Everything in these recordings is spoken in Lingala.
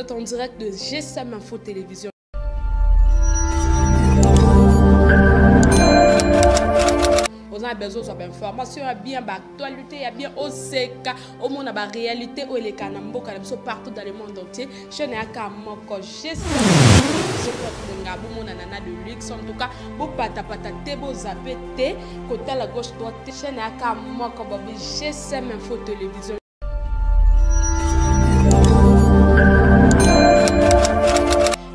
êtes en direct de GSM Info Télévision. On a besoin d'informations, il y a bien d'actualité, il y a bien OCK, au monde a la réalité, où les canambo, partout dans le monde entier. Je n'ai qu'à mon GSM. De luxe en tout cas vous pata beau zappé côté la gauche droite chaîne à moi comme GSM Info Télévision.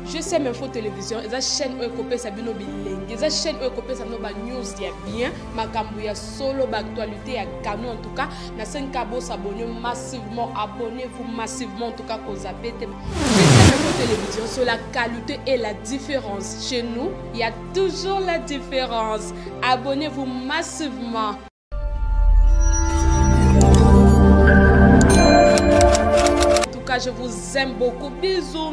GSM Info Télévision, et chaîne où copé sa bino bilingue, et chaîne où copé sa news ya bien, makambu ya solo actualité ya canon en tout cas, na 5 cabo s'abonner massivement, abonnez-vous massivement en tout cas pour zapper. GSM Info Télévision sur la qualité et la différence. Chez nous, il y a toujours la différence. Abonnez-vous massivement. En tout cas, je vous aime beaucoup. Bisous.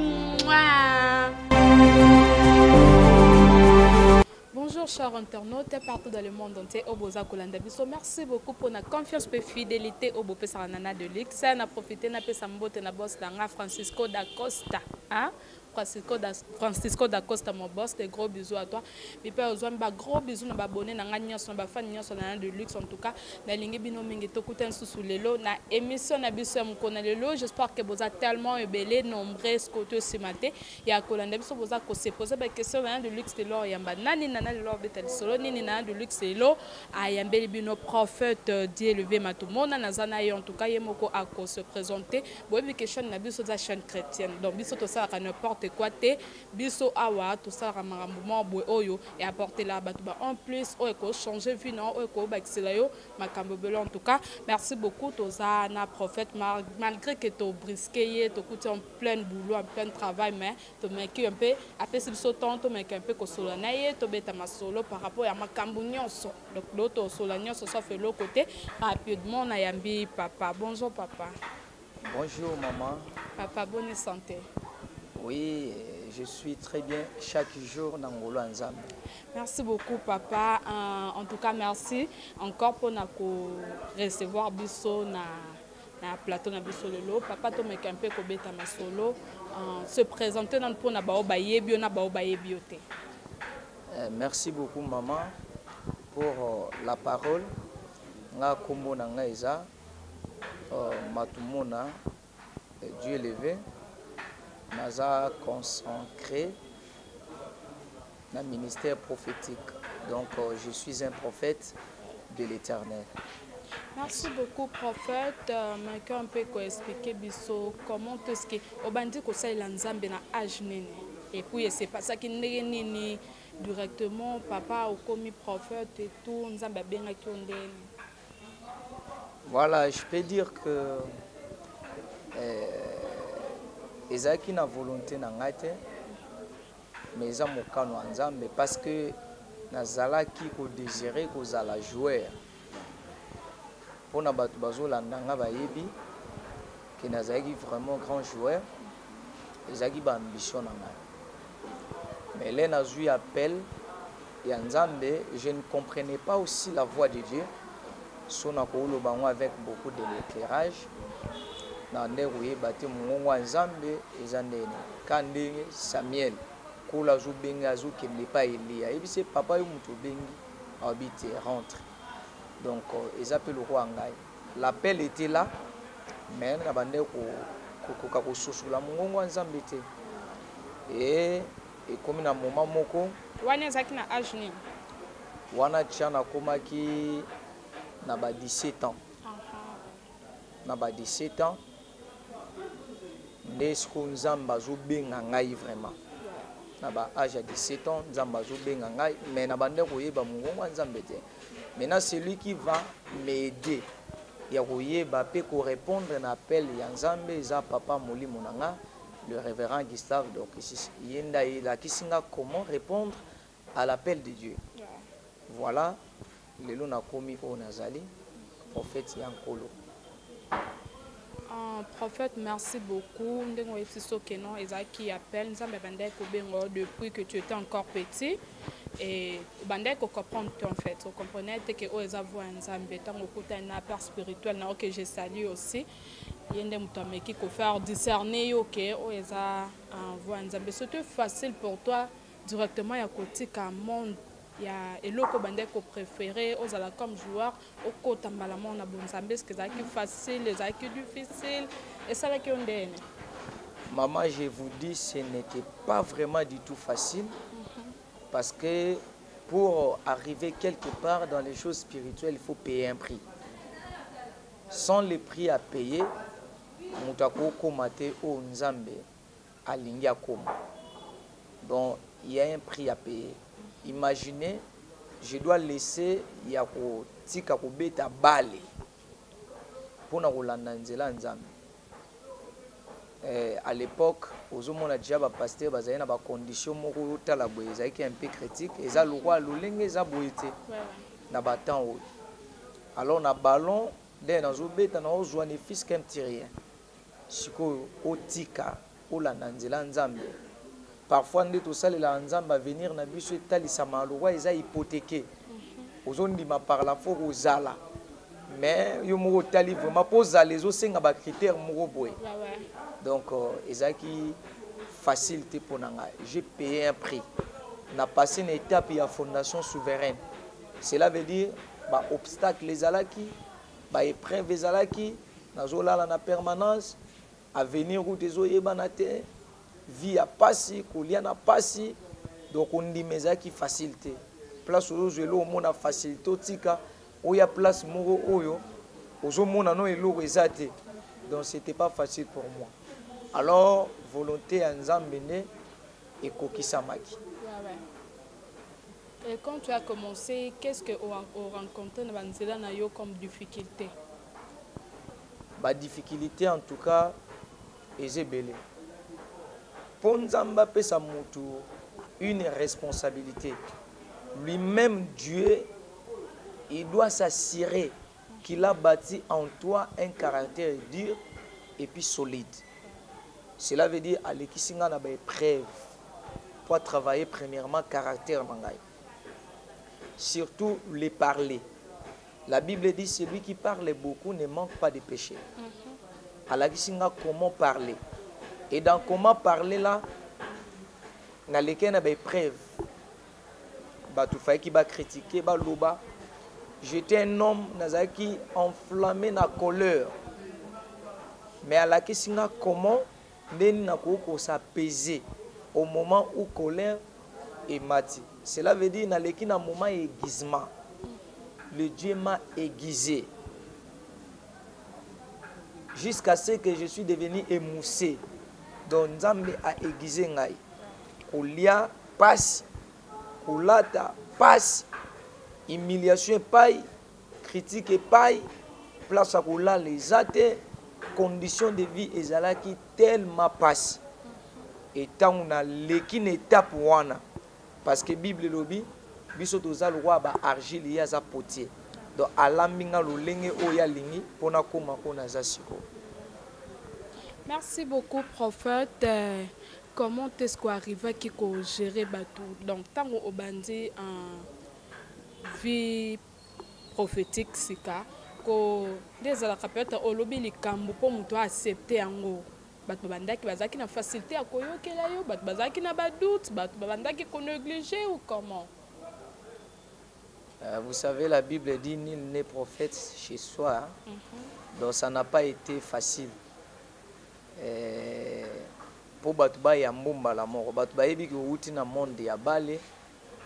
Bonjour chers internautes partout dans le monde entier au Boza Kolanda Biso. Merci beaucoup pour la confiance et fidélité au Bopé Saranana de Luxe. On a profité na pesa mbote na boss danga Francisco da Costa. Hein? Francisco da Costa, mon boss, des gros bisous à toi. Et puis, gros bisous à abonnés, à na fan de Luxe en tout cas. Na lingi bino mingi tokuten sous lelo na émission na biso mkona lelo. J'espère que vous êtes tellement ébélés, nombreux côté ce matin. Il y a Kolanda Biso vous a se poser des questions de Luxe de l'or yamba. Nani nana de l'or betel solo nini nana de Luxe de l'or. Ayambeli bino prophète Dieu élevé matumona nazana en tout cas yemoko ako se présenter. Bon question na biso za chaîne chrétienne. Donc biso to ça n'importe quoi te biso awa tout ça ramambo boy oyo et apporter la batuba en plus o eko changer vie non o eko ba yo makambo belo en tout cas merci beaucoup toza na prophète malgré que to brisqué to coûte en plein boulot en plein travail mais to meki un peu après ce biso temps to meki un peu ko solo na ye to beta masolo par rapport à makambo nyonso donc l'autre solo nyonso ça fait l'autre côté rapidement na yambi papa. Bonjour papa. Bonjour maman. Papa, bonne santé. Oui, je suis très bien chaque jour dans Ngolo Nzambe. Merci beaucoup papa. En tout cas, merci encore pour recevoir biso na plateau na biso lelo. Papa to me campé ko beta masolo se présenter dans pour na baoba yebio na baoba yebiote. Merci beaucoup maman pour la parole. Nga kombo na nga eza matumona Dieu élevé. Naza consacré dans le ministère prophétique. Donc, je suis un prophète de l'Éternel. Merci beaucoup, prophète. Je un peu expliquer comment est-ce que Obandi Kosa Nzambe na âge nene. Et puis, c'est pas ça qui n'est directement papa ou comme prophète et tout. Nzambe benga ki ondene. Voilà, je peux dire que ezaki na volonté na ngate mais eza mokano ya Nzambe parce que nazalaki ko désirer kozala joueur pona bato bazolanda nga bayebi que nazalaki vraiment grand joueur ezaki ba ambition na ngai mais là nazui appel ya Nzambe je ne comprenais pas aussi la voix de Dieu sona ko lo bango avec beaucoup de l'éclairage na ndeko bati mungu wa Nzambe ezandene kandenge Samuel kula zu benga zu kende pa Elia et puis c'est papa yo muto bengi habite rentre donc ils appellent le roi ngai l'appel était là mais na bande ko susula mungu wa Nzambe te et comme na moment moko wana zaki na âge ni wana tchana komaki na ba 17 ans na ba 17 ans Nesco Nzamba Zobenga ngai vraiment. Na ba âge à 17 ans, Nzamba Zobenga ngai, mais na bande koyeba mungu Nzambe te. Maintenant celui qui va m'aider ya koyeba pe ko répondre na appel ya Nzambe za papa Molimo nanga, le révérend Gustave donc yenda ila kisinga comment répondre à l'appel de Dieu. Voilà, lelo na komi o nazali prophète Yankolo. Prophète, merci beaucoup. Qui appelle depuis que tu étais encore petit. Et bandai ko comprendre en fait. Vous comprenez que Oeza voit un Zambé, tant au un appel spirituel que je salue aussi. Il y a des gens qui peuvent faire discerner que Oeza voit un Zambé. C'est facile pour toi directement à côté qu'un monde. Il y a eloko bandai ko préféré aux ala comme joueur au côté malaman na bonzambé ce que ça qui facile les qui difficile et ça là qui on donne. Maman, je vous dis, ce n'était pas vraiment du tout facile parce que pour arriver quelque part dans les choses spirituelles, il faut payer un prix. Sans le prix à payer, mutako komate o nzambe alingi akoma. Donc il y a un prix à payer. Imaginez, je dois laisser yako tika kobeta bale pour na kolanda nzela nzambe. À l'époque, aux hommes on a déjà pasteur bazali na ba condition moko tala boye ezaki un peu critique eza loi lolenge eza boyete na ba temps. Alors na ballon dès na zobeta na ozwa ne fils qu'un petit rien. Siko otika olanda nzela nzambe. Parfois, nous sommes à venir na biso etalisama loi eza hypothéqué. Ozondima par la fois ozala. Mais yo moko tali vraiment posa les osenga ba critères moko boy. Donc ezaki facilité pour nanga. J'ai payé un prix. Na passé une étape ya fondation souveraine. Cela veut dire ba obstacle les alaki, ba épreuve les alaki, nazolala na permanence, avenir ou des oyebanate. Vie à passer, colia na passer, donc on dit mais qui facilité. Place aux jeux au monde a facilité tika, où y a place moro oyo, aux monde a no elo resate. Donc c'était pas facile pour moi. Alors volonté en Zambéné et kokisamaki. Et quand tu as commencé, qu'est-ce que on rencontré dans Banzela na yo comme difficulté? Bah difficulté en tout cas, ezebele. Pour Nzamba pesa mutu une responsabilité. Lui-même, Dieu, il doit s'assurer qu'il a bâti en toi un caractère dur et puis solide. Cela veut dire à l'équisinga na ba épreuve pour travailler premièrement caractère mangai. Surtout les parler. La Bible dit celui qui parle beaucoup ne manque pas de péché. À l'équisinga comment parler? Et dans comment parler là, na lesquels na épreuve, bah tout fait qui va critiquer, bah loba. J'étais un homme nazaki enflammé na colère. Mais à la question comment n'en na ko s'apaiser au moment où colère est mati. Cela veut dire na leki na moment aiguisement. Le Dieu m'a aiguisé jusqu'à ce que je suis devenu émoussé. Donc Nzambe a aiguisé ngai. Kolia passe, kolata passe, humiliation paille, critique paille, place à kola les athées, conditions de vie ezalaki tellement passe. Et tant on a l'équine étape wana, parce que Bible lobi, biso tozal roi ba argile ya za potier. Donc alaminga lolenge oya lingi pona koma kona za siko. Merci beaucoup, prophète. Comment est-ce qu'on arrive à gérer bateau? Donc, tant qu'on bandi en vie prophétique, c'est que des ala peut-être au lobby les cambo pour nous accepter en gros. Bateau banda qui bazaki na facilité à koyo kelayo, bateau bazaki na badoute, bateau banda qui qu'on négligé ou comment? Vous savez, la Bible dit nul n'est prophète chez soi. Donc ça n'a pas été facile. Pour Batouba ya mbomba la mort, Batouba yebi ki outi na monde ya bale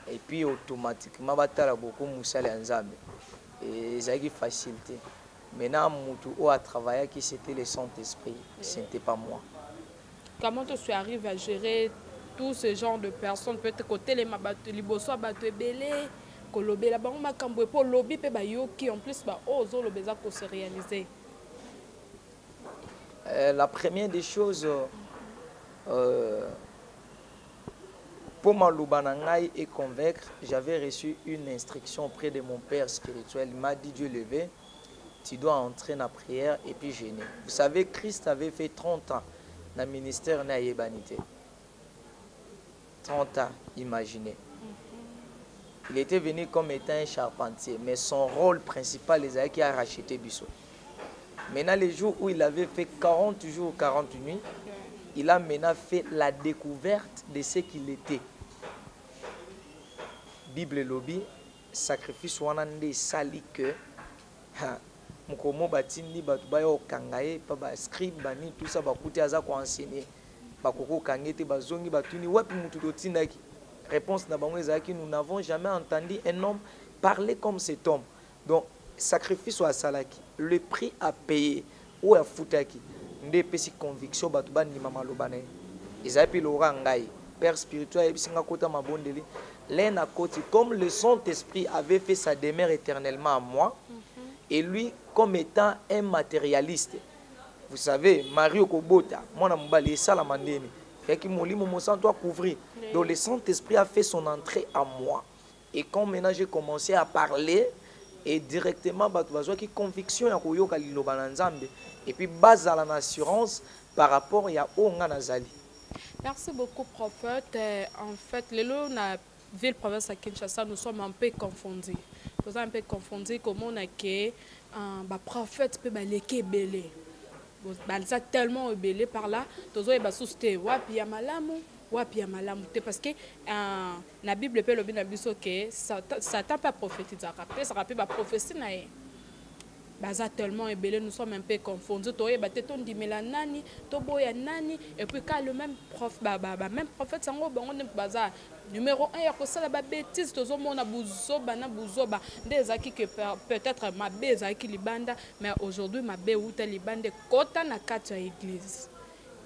et puis automatiquement batala beaucoup musale nzambe et ça qui facilité. Maintenant mutu o a travaillé qui c'était le Saint-Esprit, ce n'était pas moi. Comment tu arrives à gérer tout ce genre de personnes, peut-être côté les mabatu liboso batu belé kolobé la bango makambo pour lobby pe ba yoki en plus ba ozo lobeza ko se réaliser. La première des choses, pour m'aloubanangaï et convaincre, j'avais reçu une instruction auprès de mon père spirituel. Il m'a dit Dieu levé, tu dois entrer dans la prière et puis jeûner. Vous savez, Christ avait fait 30 ans dans le ministère de l'Humanité. 30 ans, imaginez. Il était venu comme étant un charpentier, mais son rôle principal, les a qui a racheté Bissot. Maintenant, les jours où il avait fait 40 jours, 40 nuits, il a maintenant fait la découverte de ce qu'il était. Bible lobby, sacrifice wanande sali que mukomo batindi batu bayo kangaye pa ba scribe bani tout ça bakuti aza ko enseigner bakoko kangete bazongi batuni wapi mutu totindaki. Réponse na bango ezaki, nous n'avons jamais entendu un homme parler comme cet homme. Donc sacrifice wa salaki, le prix à payer ou à futaki nde pesi conviction batu bani mama lobane ezapi lora ngai père spirituel ebisinga kota mabondeli l'un à côté, comme le Saint-Esprit avait fait sa demeure éternellement à moi, et lui, comme étant un matérialiste. Vous savez, Mario Kobota, mon amoubalé, salamandeni, fait que mon lit, mon sang doit couvrir. Donc le Saint-Esprit a fait son entrée à moi. Et quand maintenant j'ai commencé à parler, et directement, qui conviction à Koyo Kalilo Bananzambe, et puis base à l'assurance par rapport à Onganazali. Merci beaucoup, prophète. En fait, le lot n'a ville province à Kinshasa, nous sommes un peu confondus. Nous sommes un peu confondus comment on a que un prophète peut balèquer belé. Ça tellement belé par là. Tous les bassousté wapi ya malamu parce que la Bible peut le bien abisso que ça t'a pas prophétisé. Ça rappelle pas prophétie nae. Baza tellement ébélé, nous sommes un peu confondus. Toye bateton di melanani, toboya nani, et puis quand le même prof, même prophète sango bango baza numéro 1 ya ko sala ba bêtise tozo mona buzoba na buzoba des aki que peut-être ma beza qui libanda, mais aujourd'hui ma bé ou libande kota na kati ya église.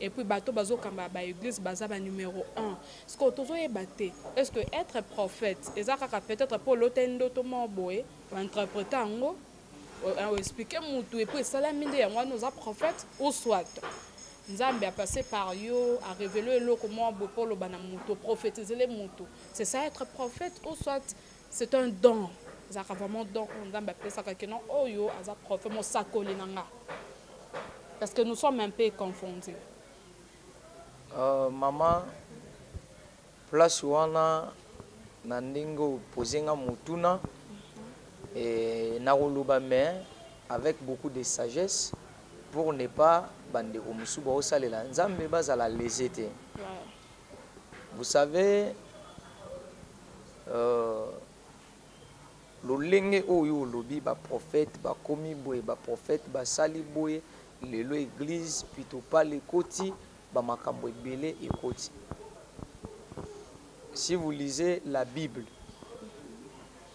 Et puis bato bazo kamba ba église baza ba numéro 1. Ce que tozo yebate, est-ce que être prophète, ezaka peut-être pour l'otendo to moboé, interpréter ngo expliquer mutu et puis ça la minde ya moi nous a prophète ou soit Nzambe a passé par yo a révélé le comment pour le bana mutu prophétiser les mutu, c'est ça être prophète ou soit c'est un don, ça vraiment don Nzambe appelle ça que non oh yo aza prophète mo sakoli nanga, parce que nous sommes un peu confondus. Maman place wana nandingo posenga mutuna et Naroluba, mais avec beaucoup de sagesse pour ne pas bande au musuba au salela nzambe bazala lésité. Vous savez lolenge oyo lobi ba prophète ba komi boye ba prophète ba sali boye lelo église plutôt pas les koti ba makambo ebele et koti. Si vous lisez la Bible,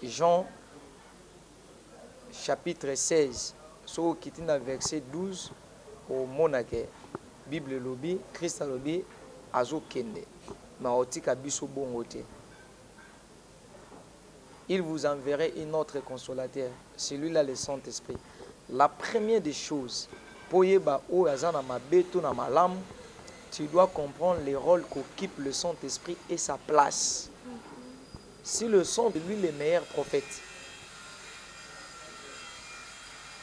Jean chapitre 16, so kitina verset 12 au monake Bible lobi Christ lobi azo kende ma otika biso bongote. Il vous enverrait un autre consolateur, celui-là le Saint-Esprit. La première des choses, pour yeba o azana mabeto na malam, tu dois comprendre le rôle qu'occupe le Saint-Esprit et sa place. Si le Saint de lui le meilleur prophète,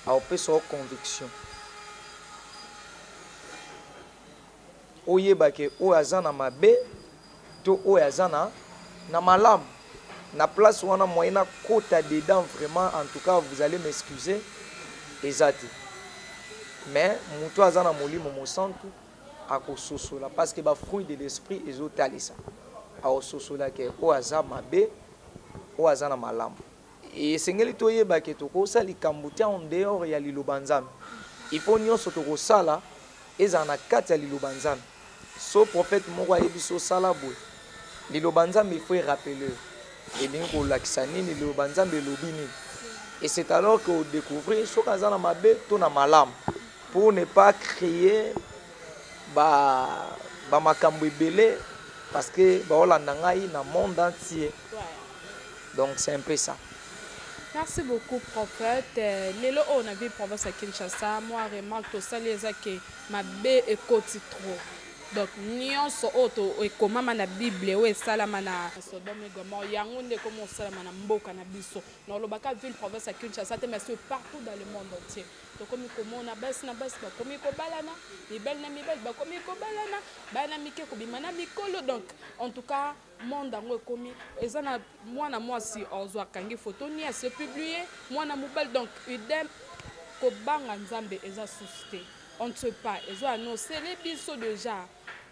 a opé sa conviction. Oyeba ke o azana mabe to o azana na malam na place wana moyena kota dedans vraiment, en tout cas vous allez m'excuser ezati. Mais muto azana molimo mo santu akososola parce que ba fruit de l'esprit ezotalisa akososola ke o azana mabe o azana malam. Et sengeli toyeba ke toko sali kambutia en dehors ya liloba nzambe. Il faut nyonso toko sala ezana kati ya liloba nzambe. So prophète moko ayebiso sala boy. Liloba nzambe il faut rappeler. Et bien ko lakisa nini liloba nzambe lobi nini. Et c'est alors que vous découvrez ce kazana mabe to na malam pour ne pas créer ba makambo ebele parce que ba olanda ngai na monde entier. Donc c'est un peu ça. Merci beaucoup, prophète. Lelo on a vu prophète à Kinshasa. Moi, remarque tout ça, les que ma bé est côté trop. donc nyonso oto ekomama na bible oyo esalama na Sodome et Gomorrhe yango nde ekoma osalama na mboka na biso na olobaka ville province ya Kinshasa te mais c'est partout dans le monde entier tokomi komona basi na basi bakomi kobalana mibali na mibali bakomi kobalana bana mike kobima na mikolo donc en tout cas monde yango ekomi eza na mwana mwasi ozwa kangi photo ni ase publier mwana mobali donc idem kobanga nzambe eza susi te on ne sait pas ezo annoncer les biso déjà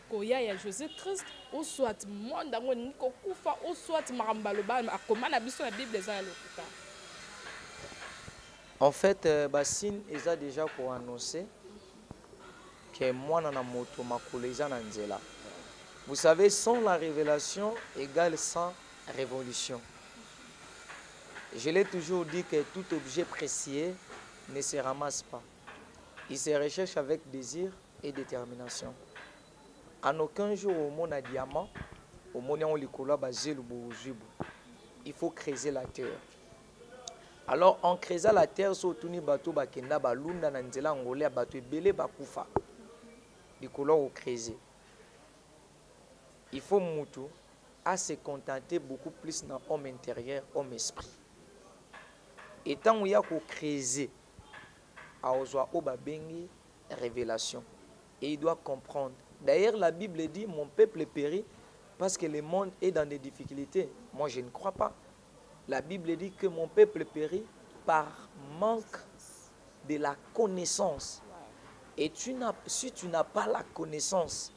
koya ya Jésus-Christ ou soit monde yango ni kokufa ou soit makambo aloba akoma na biso na Bible eza ya lokuta. En fait, Bassine est déjà pour annoncer que moi, na moto makoleza na nzela. Vous savez, sans la révélation égale sans révolution. Je l'ai toujours dit que tout objet précieux ne se ramasse pas. Il se recherche avec désir et détermination. En aucun jour au monde a diamant, au monde on likola basé le bojubu. Il faut creuser la terre. Alors en creusant la terre, sotuni bato bakenda balunda na nzela ngolé bato ebele bakufa. Likola au creuser. Il faut mutu à se contenter beaucoup plus dans l'homme intérieur, homme esprit. Et tant où il y a qu'au creuser, à ozoa obabengi révélation. Et il doit comprendre. D'ailleurs, la Bible dit, mon peuple périt parce que le monde est dans des difficultés. Moi, je ne crois pas. La Bible dit que mon peuple périt par manque de la connaissance. Et si tu n'as pas la connaissance,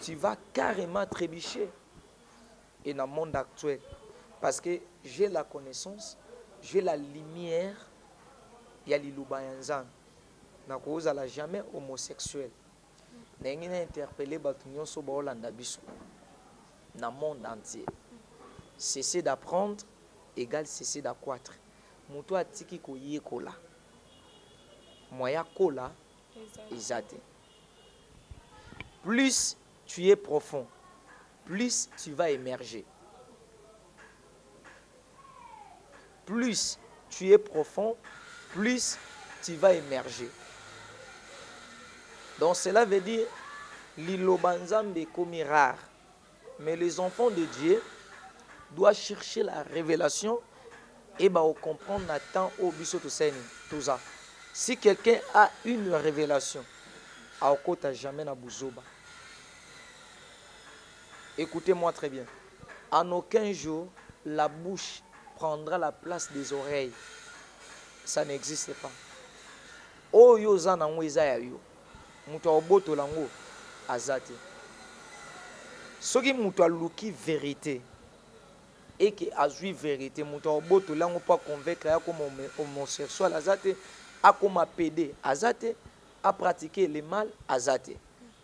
tu vas carrément trébucher. Et dans le monde actuel, parce que j'ai la connaissance, j'ai la lumière, il y a l'Iloubayanzan. Je ne jamais homosexuel. Je n'ai interpellé dans le monde entier. Cesser d'apprendre égale cesser d'accroître. Moutou atiki ko yé kola. Moya kola ezate. Plus tu es profond, plus tu vas émerger. Plus tu es profond, plus tu vas émerger. Donc cela veut dire l'ilobanzambe comme rare. Mais les enfants de Dieu doivent chercher la révélation et comprendre Nathan au biso tout ça. Si quelqu'un a une révélation, à okota jamais na buzoba. Écoutez-moi très bien. En aucun jour, la bouche prendra la place des oreilles. Ça n'existe pas. Oh yo zana ngweza ya yo. Mutu oboto lango azate. Soki mutu aluki vérité et que azui vérité, mutu oboto lango pas convaincre ya comme homosexuel azate, a comme pédé azate, a pratiquer le mal azate.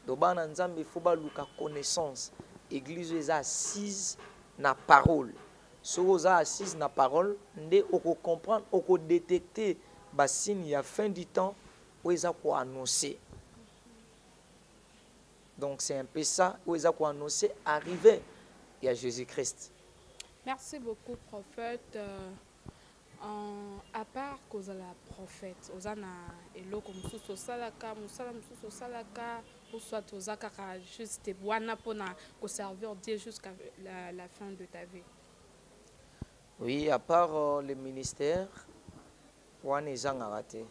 Dobana nzambe faut ba luka connaissance. Église est assise na parole. Si vous êtes assise na parole, vous pouvez comprendre, vous pouvez détecter les signes à la fin du temps où vous avez annoncé. Donc c'est un peu ça où vous avez annoncé arriver à Jésus-Christ. Merci beaucoup, prophète. À part que vous êtes la prophète, vous avez eloko mususu salaka, musala mususu salaka, ou soit vous avez juste wana pona ko servir Dieu jusqu'à la fin de ta vie. Oui, à part le ministère, wana ezanga raté.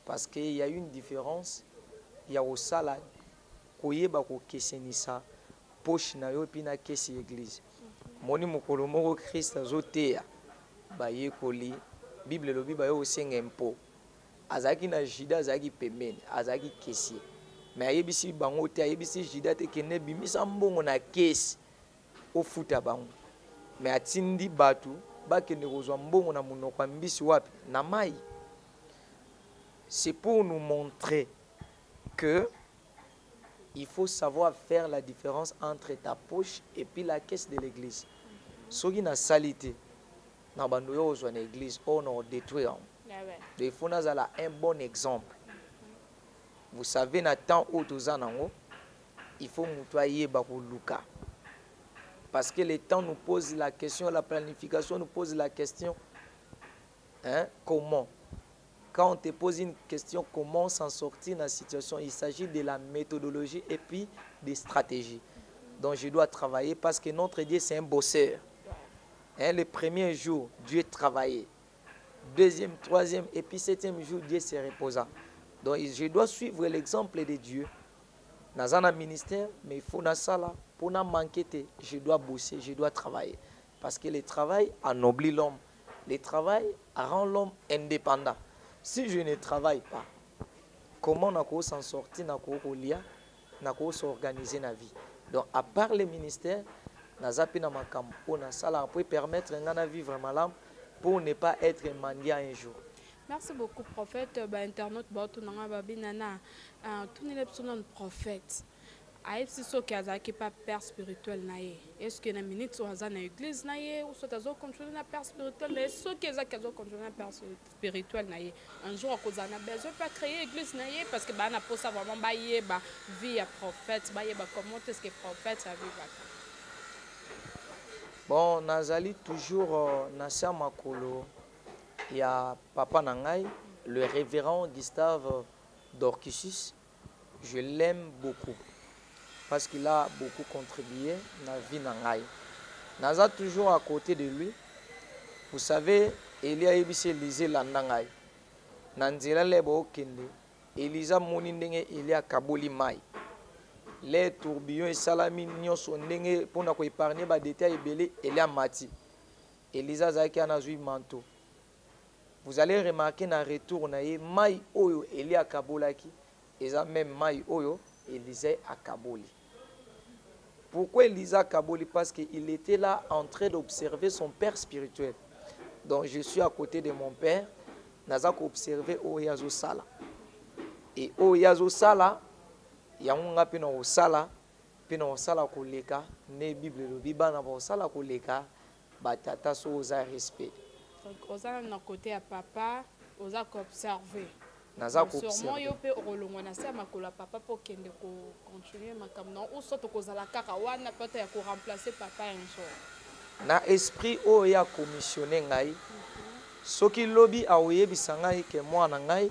Parce qu'il y a une différence, il y a au sala koyeba ko kesenisa poche na yo pina kesi église. Moni mokolo moko Christ azoteya. Baye koli Bible lobi baye osenga impo azaki na jida azaki pemene azaki kesi mais ayebisi bango te ayebisi jida te kene bimisa mbongo na kesi ofuta bango mais atindi batu bakende kozwa mbongo na munoko mbisi wapi na mai. C'est pour nous montrer que il faut savoir faire la différence entre ta poche et puis la caisse de l'église. Soki na salité na bando yo ozwa na église on a détruit. Il faut nazala un bon exemple. Vous savez na temps où tozanango il faut mutoyer ba luka. Parce que le temps nous pose la question, la planification nous pose la question comment. Quand on te pose une question, comment s'en sortir dans la situation, il s'agit de la méthodologie et puis des stratégies. Donc je dois travailler parce que notre Dieu, c'est un bosseur. Hein, le premier jour, Dieu travaillait. Deuxième, troisième et puis septième jour, Dieu se reposa. Donc je dois suivre l'exemple de Dieu. Dans un ministère, mais il faut dans ça là, pour ne manquer, je dois bosser, je dois travailler. Parce que le travail anoblit l'homme. Le travail rend l'homme indépendant. Si je ne travaille pas, comment on peut s'en sortir, on peut s'organiser dans la vie. Donc, à part le ministère, on peut permettre de vivre malade pour ne pas être mendiant un jour. Merci beaucoup, prophète. Internaute, tout le prophète. Si ce qui pas père spirituel est-ce que na minute ou dans l'église ou soit azo continuer na père spirituel est-ce que ça azo continuer na père spirituel un jour cause na besoin pas créer église parce que na pour ça vraiment ba vie à prophète ba comment est-ce que prophète a vivre. Bon, nazali toujours na sa makolo ya papa nangai le révérend Gustave Dorkisis. Je l'aime beaucoup parce qu'il a beaucoup contribué dans la vie d'Angaï. Naza toujours à côté de lui. Vous savez, Elia Ebise lisait l'Andangaï. Nanzela lebo kende. Elisa monindenge Elia kaboli mai. Les tourbillons et salami nyonso ndenge pona ko épargner ba détail belé Elia mati. Elisa zaki anazui manteau. Vous allez remarquer na retour na ye mai oyo Elia kabolaki. Eza même mai oyo Elisa akaboli. Pourquoi Elisa Kaboli? Parce qu'il était là en train d'observer son père spirituel. Donc je suis à côté de mon père. Nazak observé Oyazo Sala. Et Oyazo Sala, Yamunga Pino Sala, Pino Sala Koleka, ne Bible le Bibana Sala Koleka, Batata Soza respect. Donc, aux à côté à papa, aux à observer. Sûrement, il peut papa pour qu'il continue ou soit pour remplacer papa un jour. Na esprit oya commissionné ngai. Soki lobby a oyebisa ngai que moi na ngai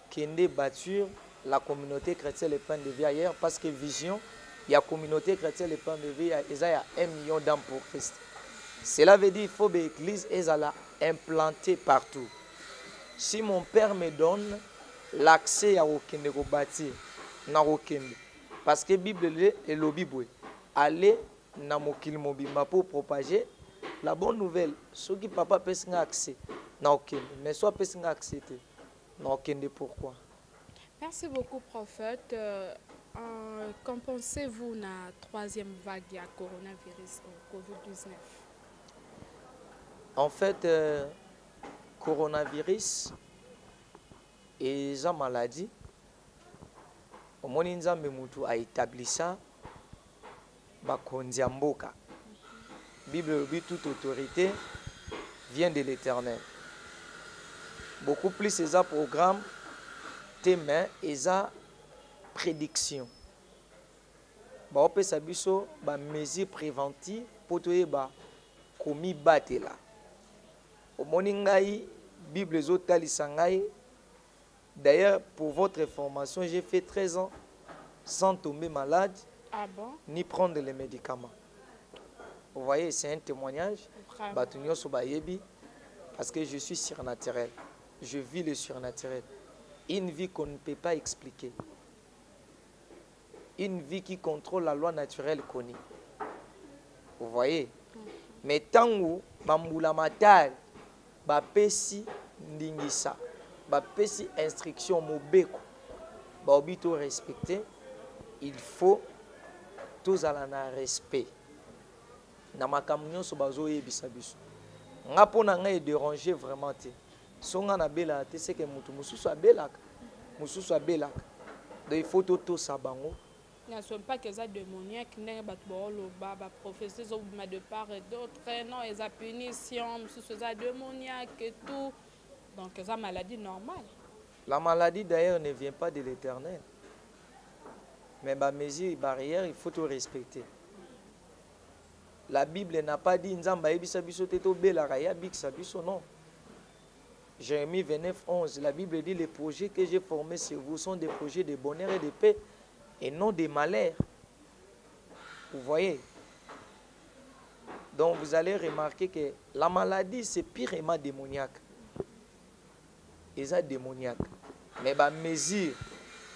kende bâtir la communauté chrétienne le pain de vie ailleurs parce que vision il y a communauté chrétienne le pain de vie il y a 1 million d'âmes pour Christ. Cela veut dire qu'il faut que l'église est implantée partout. Si mon père me donne l'accès à Okende ko bâtir na Okende parce que Bible est le Bible aller na mokili mobimba pour propager la bonne nouvelle. Ceux qui papa peut accès na Okende mais soit peut accepter na Okende pourquoi? Merci beaucoup prophète. Qu'en pensez-vous la troisième vague de coronavirus Covid-19? En fait coronavirus et sa maladie au moni nzambe mutu a établi ça bakonzi ya mboka. Bible dit toute autorité vient de l'Éternel. Beaucoup plus ces programmes témoin et sa prédiction. Ba opesa biso ba mesures préventives pour toyeba komi batela. Au moni ngai Bible zotalisa ngai. D'ailleurs, pour votre information, j'ai fait 13 ans sans tomber malade, ni prendre les médicaments. Vous voyez, c'est un témoignage. Parce que je suis surnaturel. Je vis le surnaturel. Une vie qu'on ne peut pas expliquer. Une vie qui contrôle la loi naturelle connue. Vous voyez? Mais tant où, bamboula matal, bapesi ndingisa. Bapesi instruction mobeko ba obito respecter il faut tous à la respect na makamnyo so bazo yebisa biso nga pona nga déranger vraiment te songa na bela te c'est que mutu mususu abelaka donc il faut tout ça bango ne sont pas que ça démoniaque n'est pas le baba prophétie de part et d'autre non ils a punition mususu ça démoniaque et tout. Donc, c'est une maladie normale. La maladie d'ailleurs ne vient pas de l'Éternel. Mais les mesures et barrières, il faut tout respecter. La Bible n'a pas dit non. Jérémie 29, 11, la Bible dit, les projets que j'ai formés sur vous sont des projets de bonheur et de paix et non de malheur. Vous voyez? Donc vous allez remarquer que la maladie, c'est purement démoniaque. Et ça démoniaque. Mais par mesure,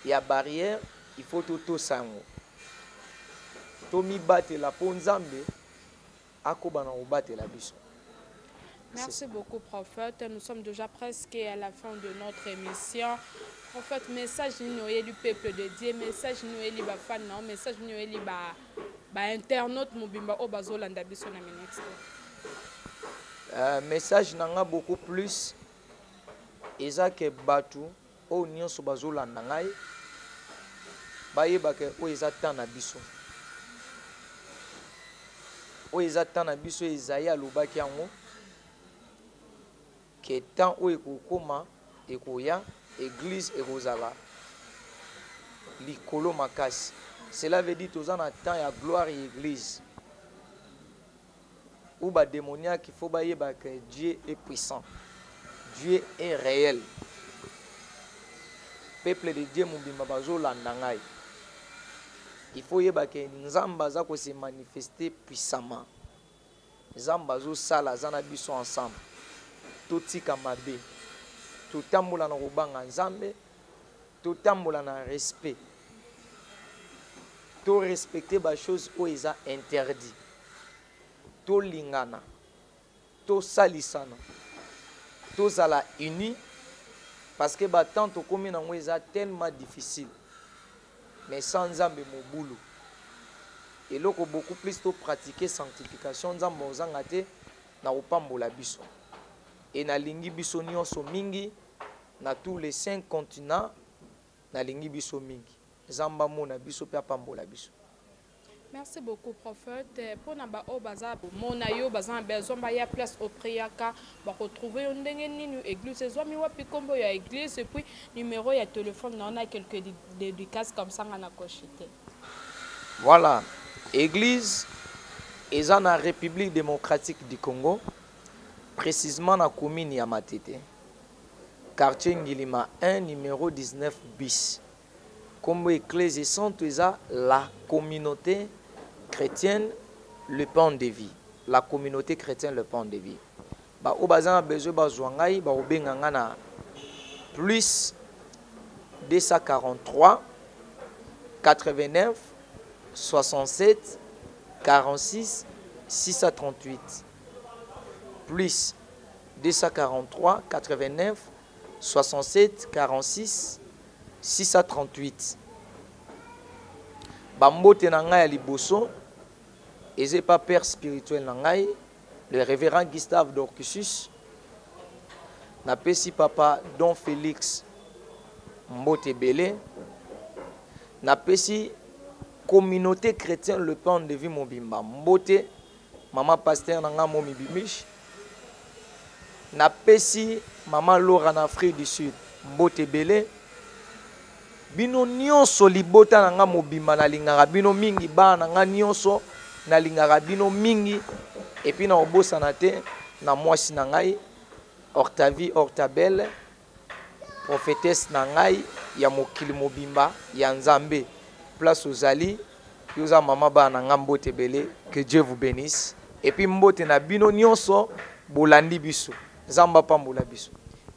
il y a barrière, il faut tout sango. Tomi bate la ponzambe, akobana obate la biso. Merci beaucoup, prophète. Nous sommes déjà presque à la fin de notre émission. Prophète, message nous du peuple de Dieu, message nous est libre fan, message nous est libre internaute mobimba o bazolanda biso na minute. Message nanga beaucoup plus ezake batu o nyonso bazolanda ngai bayeba ke o ezata na biso. O ezata na biso ezaya lobaki yango que tant où ekokoma ekoya église ekozala likolo makasi. Cela veut dire tous en temps ya gloire et église ou ba démoniaque qu'il faut bayeba que Dieu est puissant, Dieu est réel. Peuple de Dieu mobimba bazolanda ngai, il faut yeba que nzamba za ko se manifester puissamment. Nzamba zo sala zana biso ensemble. Totika mabe, totambola na kobanga nzambe, totambola na respect, to respecter ba chose o eza interdit, to lingana, to salisana, to zala uni, parce que ba tant to komi na eza tellement difficile, mais sans nzambe mobulu, et loko beaucoup plus to pratiquer sanctification nzambe ozanga te na opambola biso. Et na lingi biso nyonso mingi na tous les 5 continents na lingi biso mingi zamba mona biso pe pambola biso. Merci beaucoup, prophète. Pour na ba o baza mona yo baza besoin ba ya place au priaka ba retrouver ndenge nini église zomi wapi kombo ya église et puis numéro ya téléphone on a quelques dédicaces comme ça na cochité. Voilà, église est en la République démocratique du Congo. Précisément dans la commune ya Matete, quartier Ngilima 1, numéro 19 bis. Comme église centre, la communauté chrétienne, le pain de vie. La communauté chrétienne, le pain de vie. Ba o bazan besoin bazwangai ba obenganga na plus 243 89 67 46 638. Plus 243 89 67 46 638. Bambote na ngai ya liboso eze pas père spirituel na ngai le révérend Gustave Dorcussus na pesi papa Don Félix Mbote Belé na pesi communauté chrétienne le pain de vie mobimba Mbote maman pasteur na nga momi bimish na pesi maman Laura en Afrique du Sud Mbote Belé bino nyonso libota na nga mobimba na lingaka bino mingi ba na nga nyonso na lingaka bino mingi et puis na obosana te na mwasi na ngai Octavie Octabelle prophétesse na ngai ya mokili mobimba ya Nzambe place ozali yoza mama ba na nga Mbote Belé, que Dieu vous bénisse et puis mbote na bino nyonso bolandi biso Zamba pambola biso.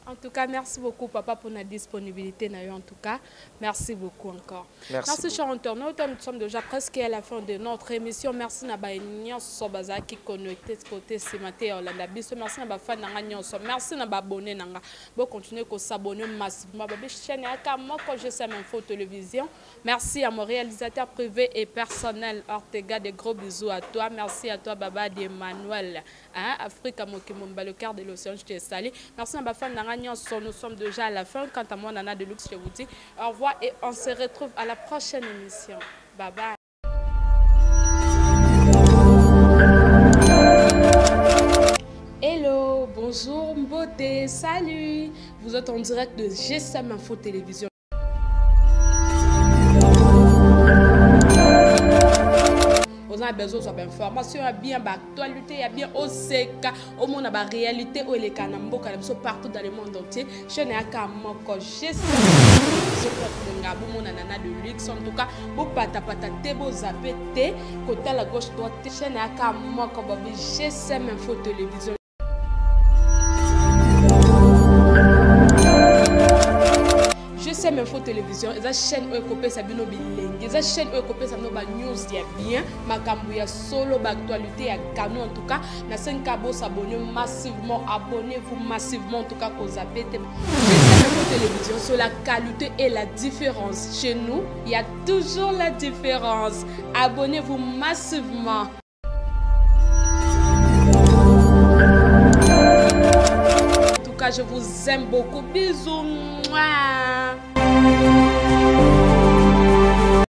En tout cas, merci beaucoup, papa, pour notre disponibilité. En tout cas, merci beaucoup encore. Merci, chers internautes. Nous sommes déjà presque à la fin de notre émission. Merci à Nyan Sobaza qui connecté ce côté ce matin. Merci à ma fan merci à abonné. Bon, continuez à s'abonner massivement. Chaîne quand je sais même Info Télévision. Merci à mon réalisateur privé et personnel Ortega. Des gros bisous à toi. Merci à toi, Baba d'Emmanuel. Africa Mokimumba, le quart de l'océan, je te salue. Merci à ma fan nous sommes déjà à la fin. Quant à moi, Nana Deluxe, je vous dis au revoir et on se retrouve à la prochaine émission. Bye bye. Hello, bonjour, beauté, salut. Vous êtes en direct de GSM Info Télévision. Vous a besoin d'informations, il y a bien d'actualité, il y a bien OCK, au monde a réalité où les canambo partout dans le monde entier. Je n'ai qu'à moko GSM de luxe en tout cas, vous patapatez, vous zappez, côté à la gauche droite, je n'ai qu'à moko GSM Info Télévision. GSM Info Télévision, et la chaîne où est Sabino Bilingue, et la chaîne où est Sabino News, il y a bien, Makambouya solo, actualité, à Canon en tout cas, na 5 cabos s'abonner massivement, abonnez-vous massivement en tout cas, qu'aux appels. GSM Info Télévision, sur la qualité et la différence. Chez nous, il y a toujours la différence. Abonnez-vous massivement. En tout cas, je vous aime beaucoup. Bisous. Mouah.